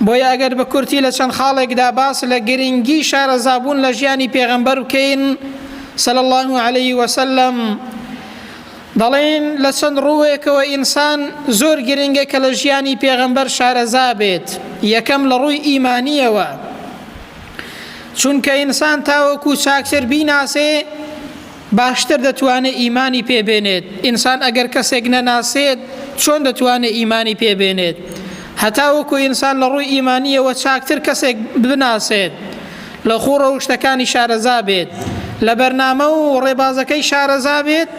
بۆیە ئەگەر بە کورتی لە چەند خاڵێکدا باس لە گرنگی شارەزابوون لە ژیانی پێغەمبەر بکەین صلی الله عليه وسلم، دەڵێن لە چەند ڕووێکەوە ئینسان زۆر گرنگە کە لە ژیانی پێغەمبەر شارەزا بێت. یەکەم لە ڕووی ئیمانیەوە، چونکە ئینسان تاوەکو چاکتر بیناسێ باشتر دەتوانێت ئیمانی پێبێنێت. ئینسان ئەگەر کەسێک نەناسێت چۆن دەتوانێت ئیمانی پێبێنێت؟ هەتا وەکو ئینسان لە ڕووی ئیمانیەوە چاکتر کەسێک بناسێت لە خوڕە و شتەکانی شارەزا بێت، لە بەرنامە و ڕێبازەکەی شارەزا بێت،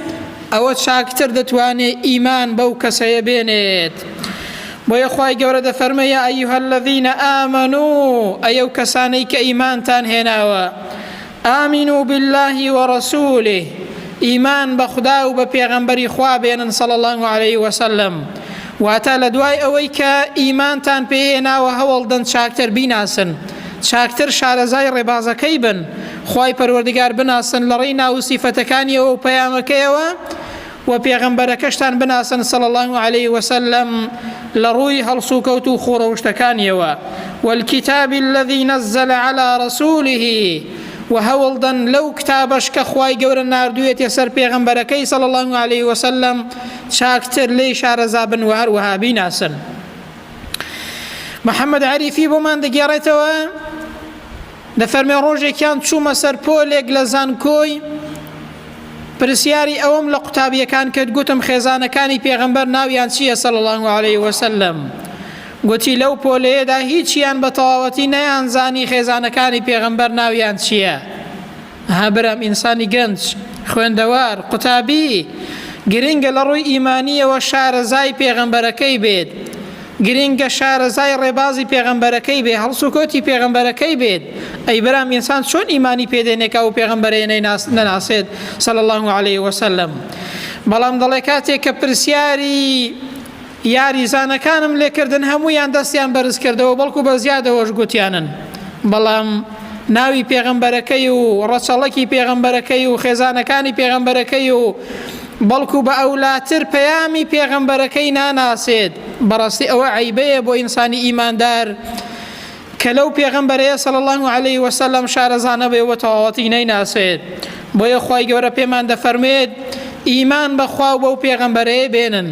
ئەوە چاکتر دەتوانێت ئیمان بەو کەسەیە بێنێت. بۆیە خوای گەورە دەفەرمێ یا ئەیها الذین ئامنوا، ئەیەو کەسانەی کە ئیمانتان هێناوە، ئامنوا بالله وەرەسوولێ، ئیمان بە خوددا و بە پێغەمبەری خوا بێنن صلی الله عليه وسلم. واتە لە دوای ئەوەی کە ئیمانتان پێهێناوە هەوڵدەن چاکتر بیناسن، چاکتر شارەزای ڕێبازەکەی بن، خوای پەروەردگار بناسن لە ڕێی ناو سیفەتەکانیەوە و پەیامەکەیەوە، و پێغەمبەرەکەشتان بناسن صلی الله عليه وسلم لە ڕووی هەڵسوکەوت و خۆڕەوشتەکانیەوە. والکتاب الذي نزل على رسوله، و هەوڵدەن لەو کتابەش کە خوای گەورە ناردوویەتە سەر پێغەمبەرەکەی صلی الله عليه وسلم چاکتر لێی شارەزا بن و هەروەها بیناسن. محەممەد عەریفی بۆمان دەگێڕێتەوە، دەفەرمێ ڕۆژێکیان چوومە سەر پۆلێک لە زانکۆی، پرسیاری ئەوم لە قوتابیەکان کرد، گوتم خێزانەکانی پێغەمبەر ناویان چییە صلی الله عليه وسلم؟ گوتی لەو پۆلەیەدا هیچیان بە تەواوەتی نەیانزانی خێزانەکانی پێغەمبەر ناویان چییە. برام ئینسانی گەنج خوێندەوار قوتابی گرنگە لە ڕووی ئیمانیەوە شارەزای پێغەمبەرەکەی بێت، گرنگە شارەزای ڕێبازی پێغەمبەرەکەی بێت، هەڵسوکۆتی پێغەمبەرەکەی بێت. ئەی برام ئینسان چۆن ئیمانی پێدێنێکە و پێغەمبەرەیە نەناسێت صلی الله عليه وسلم؟ بەڵام دەڵێ کاتێک کە پرسیاری یاریزانەکانم لێکردن هەموویان دەستیان بەرز کردەوە، بەڵکو بە زیادەوەش گوتیانن، بەڵام ناوی پێغەمبەرەکەی و ڕەچەڵەکی پێغەمبەرەکەی و خێزانەکانی پێغەمبەرەکەی و بەڵکو بە ئەولاتر پەیامی پێغەمبەرەکەی ناناسێت. بەڕاستی ئەوە عیبەیە بۆ ئینسانی ئیماندار کە لەو پێغەمبەرەیە صلی الله عليه وسلم شارەزانە بێ و تەواوەتی نەیناسێت. بۆیە خوای گەورە پێمان دەفەرمێت ئیمان بەخوا و بەو پێغەمبەرەیە بێنن،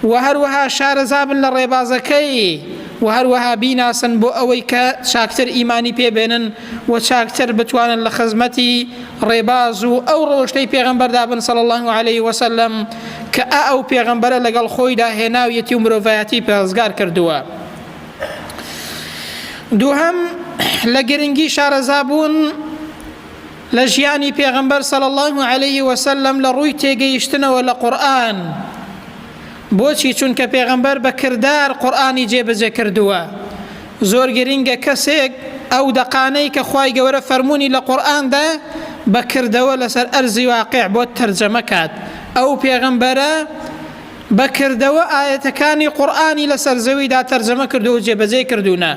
و هەروەها شارەزا بن لە ڕێبازەکەی، و هەروەها بیناسن بۆ ئەوەی کە چاکتر ئیمانی پێبێنن و چاکتر بتوانن لە خزمەتی ڕێباز و ئەو ڕۆشتەی پێغەمبەردا بن صلی الله عليه وسلم کە ئەو پێغەمبەرە لەگەڵ خۆیدا هێناویەتی و مرۆڤایەتی پێزگار کردووە. دووهەم لە گرنگی شارەزابوون لە ژیانی پێغەمبەر صلی الله عليه وسلم لە ڕووی تێگەیشتنەوە لە قورئان. بۆچی؟ چونکە پێغەمبەر بە کردار قورئانی جێبەجێ کردووە. زۆر گرنگە کەسێک ئەو دەقانەی کە خوای گەورە فەرموونی لە قورئاندا بەکردەوە لەسەر ئەرزی واقع بۆ تەرجەمە کات. ئەو پێغەمبەرە بەکردەوە ئاەتەکانی قورئانی لەسەر زەویدا تەرجەمە کردو و جێبەجێ کردوونە.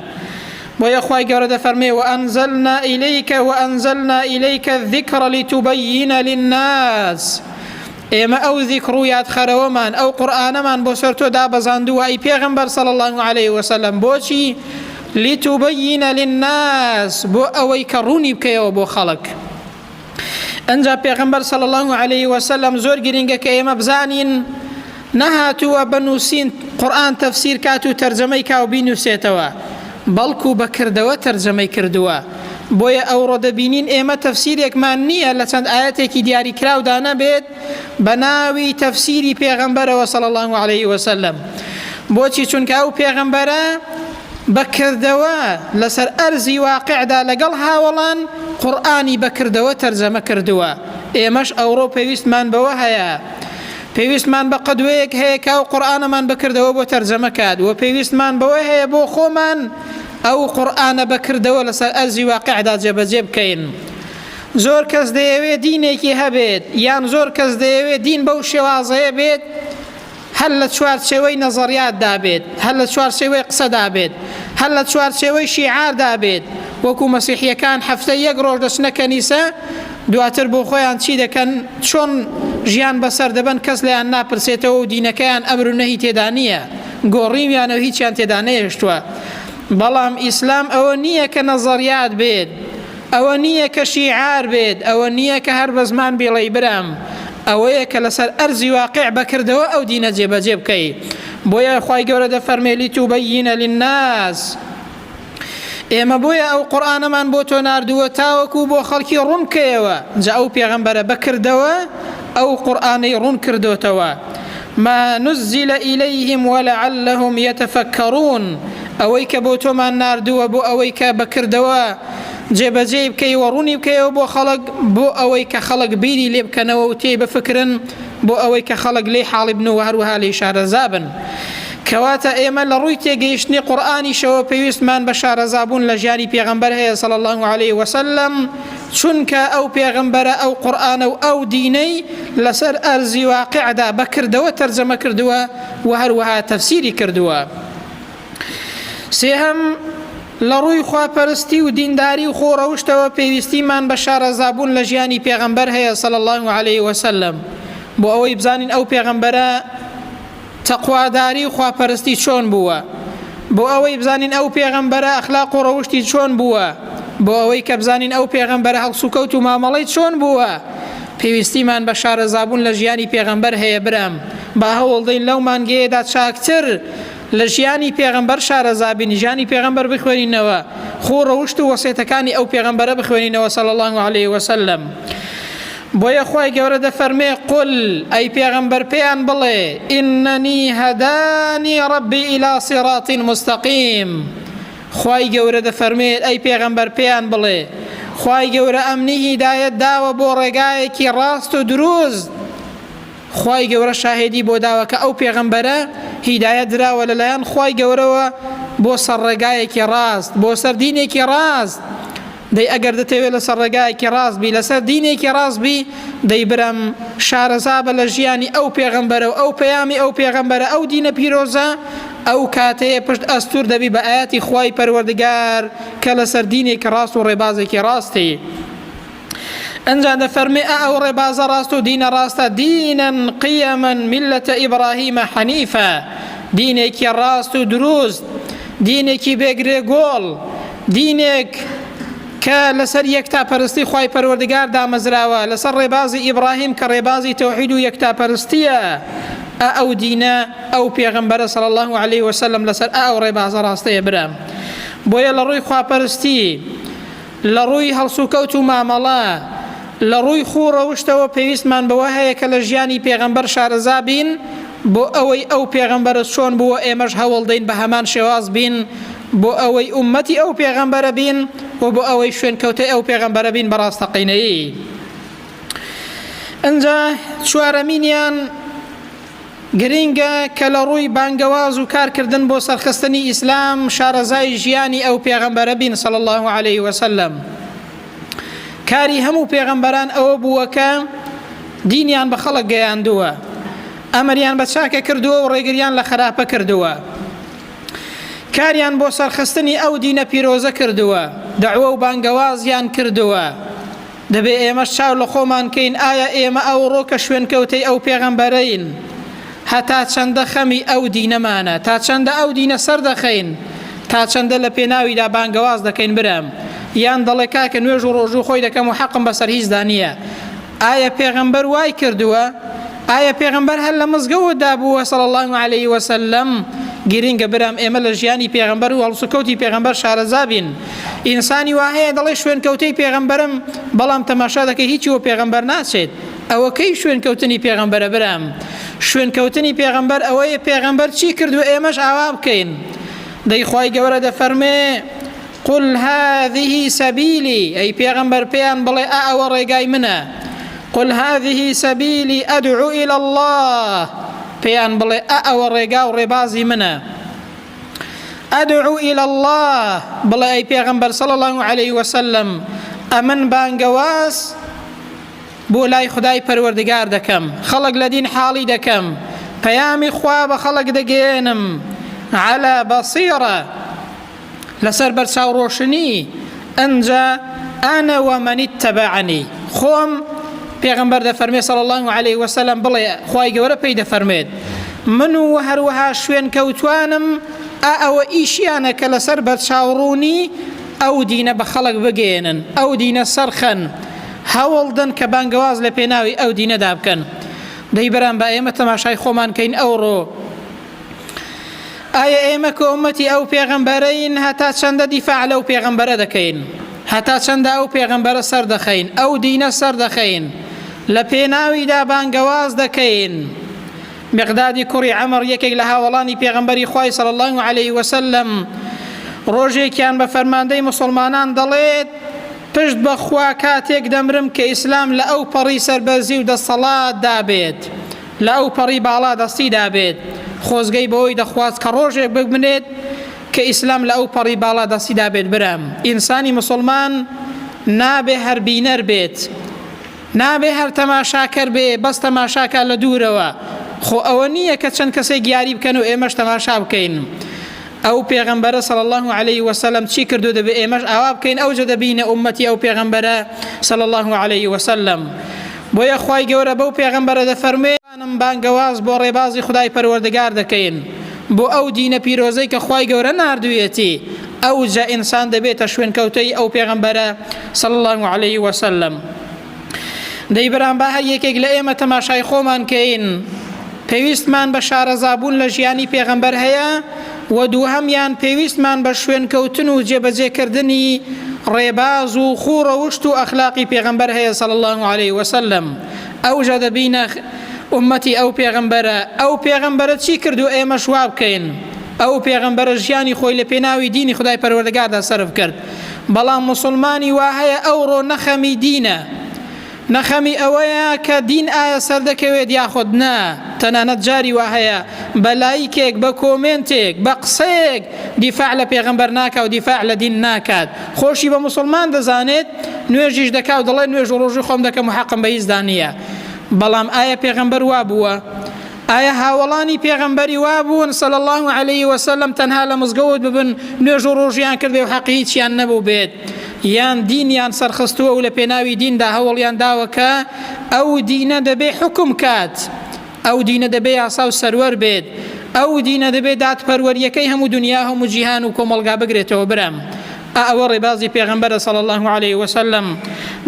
بۆیە خوای گەورە دەفەرمێ وأنزلنا إليك الذكر لتبين للناس، ئێمە ئەو ذیکر و یادخەرەوەمان ئەو قورئانەمان بۆ سەر تۆ دابەزاندووە ئەی پێغەمبەر صلی الله عليه وسلم. بۆچی؟ لتبين للناس، بۆ ئەوەی کە ڕوونی بکەیەوە بۆ خەڵک. ئەنجا پێغەمبەر صلی الله عليه وسلم زۆر گرنگە کە ئێمە بزانین نەهاتووە بنووسین قورئان تەفسیر کات و تەرجەمەی کا و بینووسێتەوە، بەڵکو بەکردەوە تەرجەمەی کردووە. بۆیە ئەوڕۆ دەبینین ئێمە تەفسیرێکمان نییە لە چەند ئاەتێکی دیاریکراودا نەبێت بە ناوی تەفسیری پێغەمبەرەوە صلی الله عليه وسلم. بۆچی؟ چونکە ئەو پێغەمبەرە بەکردەوە لەسەر ئەرزی واقعدا لەگەڵ هاوڵان قورئانی بەکردەوە تەرجەمە کردووە. ئێمەش ئەوڕۆ پێویستمان بەوە هەیە، پێویستمان بە قەدوەیەک هەیە کە ئەو قورئانەمان بەکردەوە بۆ تەرجەمە کات، و پێویستمان بەوە هەیە بۆ خۆمان ئەو قورئانە بەکردەوە لەسەر ئەرزی واقعدا جێبەجێ بکەین. زۆر کەس دەیەوێت دینێکی هەبێت، یان زۆر کەس دەیەوێت دین بەو شێوازەیە بێت هەر لە چوارچێوەی نەزەریاتدا بێت، هەر لە چوارچێوەی قسەدا بێت، هەر لە چوارچێوەی شیعاردا بێت. وەکو مەسیحیەکان هەفتە یەک ڕۆژ دەچنە کەنیسە، دواتر بۆ خۆیان چی دەکەن؟ چۆن ژیان بەسەر دەبن کەس لەیان ناپرسێتەوە و دینەکەیان ئەمر و نەهی تێدا نییە، گۆڕیمیانەوە هیچیان تێدا نەهێشتووە. بەڵام ئیسلام ئەوە نییە کە نەزەریات بێت، ئەوە نییە کە شیعار بێت، ئەوە نییە کە هەر بە زمان بێڵێ برام، ئەوەیە کە لەسەر ئەرزی واقع بەکردەوە ئەو دینە جێبەجێ بکەی. بۆیە خوای گەورە دەفەرمێ لیتوبەیینە للناس، ئێمە بۆیە ئەو قورئانەمان بۆ تۆ ناردووە تاوەکو بۆ خەڵکی ڕوون بکەیەوە. جا ئەو پێغەمبەرە بەکردەوە ئەو قورئانەی ڕوون کردوتەوە. ما نزل إليهم ولعلهم يتفكرون، ئەوەی کە بۆ تۆمان ناردووە بۆ ئەوەی کە بەکردەوە جێبەجێ بکەیەوە ڕوونی بکەیەوە بۆ خەڵک، بۆ ئەوەی کە خەڵک بیری لێ بکەنەوە و تێی بفکرن، بۆ ئەوەی کە خەڵک لێ حاڵی بن و هەروەها لێ شارەزابن. کەواتە ئێمە لە ڕووی تێگەیشتنی قورئانیشەوە پێویستمان بە شارەزابوون لە ژیانی پێغەمبەر هەیە صلی الله عليه وسلم، چونکە ئەو پێغەمبەرە ئەو قورئانە و ئەو دینەی لەسەر ئەرزی واقعدا بەکردەوە تەرجەمە کردووە و هەروەها تەفسیری کردووە. سێهەم لە ڕووی خواپەرستی و دینداری و خۆڕەوشتەوە پێویستیمان بە شارەزابوون لە ژیانی پێغەمبەر هەیە صلی الله عليه وسلم، بۆ ئەوەی بزانین ئەو پێغەمبەرە تەقواداری و خواپەرستی چۆن بووە، بۆ ئەوەی بزانین ئەو پێغەمبەرە ئەخلاق و ڕەوشتی چۆن بووە، بۆ ئەوەی کە بزانین ئەو پێغەمبەرە هەڵسوکەوت و مامەڵەی چۆن بووە، پێویستیمان بە شارەزابوون لە ژیانی پێغەمبەر هەیە برام. با هەوڵدەین لەو مانگەیەدا چاکتر لە ژیانی پێغەمبەر شارەزابین، ژیانی پێغەمبەر بخوێنینەوە، خۆڕەوشت و وەسیەتەکانی ئەو پێغەمبەرە بخوێنینەوە صلی الله عليه وسلم. بۆیە خوای گەورە دەفەرمێ قل ئەی پێغەمبەر پێیان بڵێ ئیننی هەدانی ڕەبی ئیلا صراط مستەقیم. خوای گەورە دەفەرمێت ئەی پێغەمبەر پێیان بڵێ خوای گەورە ئەمنی هیدایەت داوە بۆ ڕێگایەکی ڕاست و دروست. خوای گەورە شاهێدی بۆ داوە کە ئەو پێغەمبەرە هیدایەت دراوە لەلایەن خوای گەورەوە بۆ سەر ڕێگایەکی ڕاست، بۆ سەر دینێکی ڕاست. دەی ئەگەر دەتەوێت لەسەر ڕێگایەکی ڕاست بی، لەسەر دینێکی ڕاست بی، دەی برم شارەزابە لە ژیانی ئەو پێغەمبەرە و ئەو پەیامی ئەو پێغەمبەرە ئەو دینە پیرۆزە، ئەو کاتەیە پشت ئەستور دەبی بە ئاەتی خوای پەروەردگار کە لەسەر دینێکی ڕاست و ڕێبازێکی ڕاستی. ئەنجا دەفەرمێ ئەو ڕێبازە ڕاست و دینە ڕاستە دینەن قیەمەن میلەتە ئیبراهیمە حەنیفە، دینێکی ڕاست و دروست، دینێکی بێگرێ گۆڵ، دینێک کە لەسەر یەکتاپەرستی خوای پەروەردگار دامەزراوە، لەسەر ڕێبازی ئیبراهیم کە ڕێبازی تەوحید و یەکتاپەرستیە. ئەو دینە ئەو پێغەمبەرە صلی الله عليه وسلم لەسەر ئەو ڕێبازە ڕاستەیە برام. بۆیە لە ڕووی خواپەرستی، لە ڕووی هەڵسوکەوت و مامەڵە، لە ڕووی خوڕەوشتەوە پێویستمان بەوە هەیە کە لە ژیانی پێغەمبەر شارەزابین، بۆ ئەوەی ئەو پێغەمبەرە چۆن بووە ئێمەش هەوڵدەین بە هەمان شێواز بین، بۆ ئەوەی ئومەتی ئەو پێغەمبەرە بین و بۆ ئەوەی شوێنکەوتەی ئەو پێغەمبەرە بین بەڕاستەقینەیی. ئەنجا چوارەمینیان گرنگە کە لە ڕووی بانگەواز و کارکردن بۆ سەرخستنی ئیسلام شارەزای ژیانی ئەو پێغەمبەرە بین صلی الله عليه وسلم. کاری هەموو پێغەمبەران ئەوە بووە کە دینیان بە خەڵک گەیاندووە، ئەمەریان بە چاکە کردووە و ڕێگریان لە خراپە کردووە، کاریان بۆ سەرخستنی ئەو دینە پیرۆزە کردووە، دەعوە و بانگەوازیان کردووە. دەبێ ئێمەش چاو لە خۆمان کەین ئایا ئێمە ئەو ڕۆکە شوێنکەوتەی ئەو پێغەمبەرەین، هەتا چەندە خەمی ئەو دینەمانە، تا چەندە ئەو دینە سەر دەخەین، تا چەندە لە پێناویدا بانگەواز دەکەین برام، یان دەڵێ کاکە نوێژ و ڕۆژوو خۆی دەکەم و حەقم بەسەر هیچدا نییە. ئایا پێغەمبەر وای کردووە؟ ئایا پێغەمبەر هەر لە مزگەوتدا بووە صلی الله عليه وسلم؟ گرنگە برام ئێمە لە ژیانی پێغەمبەر و هەڵسوکەوتی پێغەمبەر شارەزابین. ئینسانی وهەیە دەڵێ شوێنکەوتەی پێغەمبەرم، بەڵام تەماشا دەکەی هیچی وە پێغەمبەر ناچێت. ئەوە کەی شوێنکەوتنی پێغەمبەرە برام؟ شوێنکەوتنی پێغەمبەر ئەوەیە پێغەمبەر چی کردو ئێمەش ئاوا بکەین. دەی خوای گەورە دەفەرمێ قل هذه سبيلي، ئەی پێغەمبەر پێیان بڵێ ئەوە ڕێگای منە. قل هذه سبيلي أدعو إلى الله، پێیان بڵێ ئەوە ڕێگا و ڕێبازی منە. أدعو إلى الله، بڵێ ئەی پێغەمبەر صلی الله عليه وسلم ئەمن بانگەواز بۆ لای خدای پەروەردگار دەکەم، خەڵک لە دین حاڵی دەکەم، پەیامی خوا بە خەڵک دەگەێنم، على بەصیرە، لەسەر بەرچاو ڕۆشنی. ئەنجا ئەنە ومەن اتبعنی، خۆم پێغەمبەر دەفەرمێ صلی الله عليه وسلم بڵێ خوای گەورە پێی دەفەرمێت من و هەروەها شوێن کەوتوانم ئەوە ئیشیانە کە لەسەر بەرچاوڕوونی ئەو دینە بە خەڵک بگێنن، ئەو دینە سەرخەن، هەوڵدن کە بانگەواز لە پێناوی ئەو دینەدا بکەن. دەی بەرام بە ئێمە تەماشای خۆمان کەین ئەوڕۆ ئایا ئێمە کە ئومەتی ئەو پێغەمبەرەین هەتا چەندە دیفاع لەو پێغەمبەرە دەکەین، هەتا چەندە ئەو پێغەمبەرە سەر دەخەین، ئەو دینە سەر دەخەین، لە پێناویدا بانگەواز دەکەین. مقدادی کوڕی عەمەر یەکێک لە هاوڵانی پێغەمبەری خوای صلی الله علیه وسلم ڕۆژێکیان بە فەرماندەی مسلمانان دەڵێت پشت بەخوا کاتێک دەمرم کە ئیسلام لە ئەو پەڕی سەربەرزی و دەسەڵات دابێت، لە ئەو پەڕی باڵا دەستی دابێت، خۆزگەی بەوەی دەخواست کە ڕۆژێک ببنێت کە ئیسلام لە ئەو پەڕی باڵا دەستی دابێت. برام ئینسانی مسلمان نابێ هەر بینەر بێت، نابێ هەر تەماشاکەر بێ، بەس تەماشاکە لە دوورەوە. خۆ ئەوە نییە کە چەند کەسێک یاری بکەن و ئێمەش تەماشا بکەین. ئەو پێغەمبەرە صلی الله علیه وسلم چی کردو دەبێ ئێمەش ئاوا بکەین، ئەوجە دەبینە ئومەتی ئەو پێغەمبەرە صلی الله علیه وسلم. بۆیە خوای گەورە بەو پێغەمبەرە دەفەرمێنم بانگەواز بۆ ڕێبازی خدای پەروەردگار دەکەین، بۆ ئەو دینە پیرۆزەی کە خوای گەورە ناردوویەتی. ئەوجە ئینسان دەبێتە شوێن کەوتەی ئەو پێغەمبەرە صلی الله علیه وسلم. دەی بەرام با هەر یەکێک لە ئێمە تەماشای خۆمان کەین، پێویستمان بە شارەزابوون لە ژیانی پێغەمبەر هەیە، و دووهەمیان پێویستمان بە شوێن کەوتن و جێبەجێکردنی ڕێباز و خوڕەوشت و ئەخلاقی پێغەمبەر هەیە صلی الله علیه وسلم. ئەوجە دەبینە ئومەتی ئەو پێغەمبەرە، ئەو پێغەمبەرە چی کردو ئێمەش وا بکەین. ئەو پێغەمبەرە ژیانی خۆی لە پێناوی دینی خدای پەروەردگاردا سەرف کرد، بەڵام مسلمانی وا هەیە ئەوڕۆ نەخەمی دینە، نەخەمی ئەوەیە کە دین ئایا سەردەکەوێت یاخود نا. تەنانەت جاری وا هەیە بە لایکێک، بە کۆمنتێک، بە قسەیەک دیفاع لە پێغەمبەر ناکات و دیفاع لە دین ناکات. خۆشی بە مسلمان دەزانێت، نوێژیش دەکات و دەڵێ نوێژ و ڕۆژی خۆم دەکەم و حەقم بە هیچ دانیە. بەڵام ئایا پێغەمبەر وا بووە؟ ئایا هاوڵانی پێغەمبەری وا بوون صلی الله علیه وسلم تەنها لە مزگەوت ببن نوێژ و ڕۆژیان کردێ و حەقی هیچیان نەبوو بێت، یان دینیان سەرخستووە و لە پێناوی دیندا هەوڵیان داوە کە ئەو دینە دەبێ حکم کات، ئەو دینە دەبێ یاسا و سەروەر بێت، ئەو دینە دەبێ دادپەروەریەکەی هەموو دنیا هەموو جیهان و کۆمەڵگا بگرێتەوە. برام ئەوە ڕێبازی پێغەمبەرە صلی الله علیه وسلم.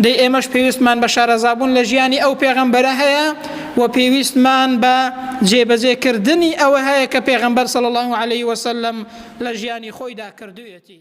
دەی ئێمەش پێویستمان بە شارەزابوون لە ژیانی ئەو پێغەمبەرە هەیە، و پێویستمان بە جێبەجێکردنی ئەوە هەیە کە پێغەمبەر صلی الله علیه وسلم لە ژیانی خۆیدا کردوویەتی.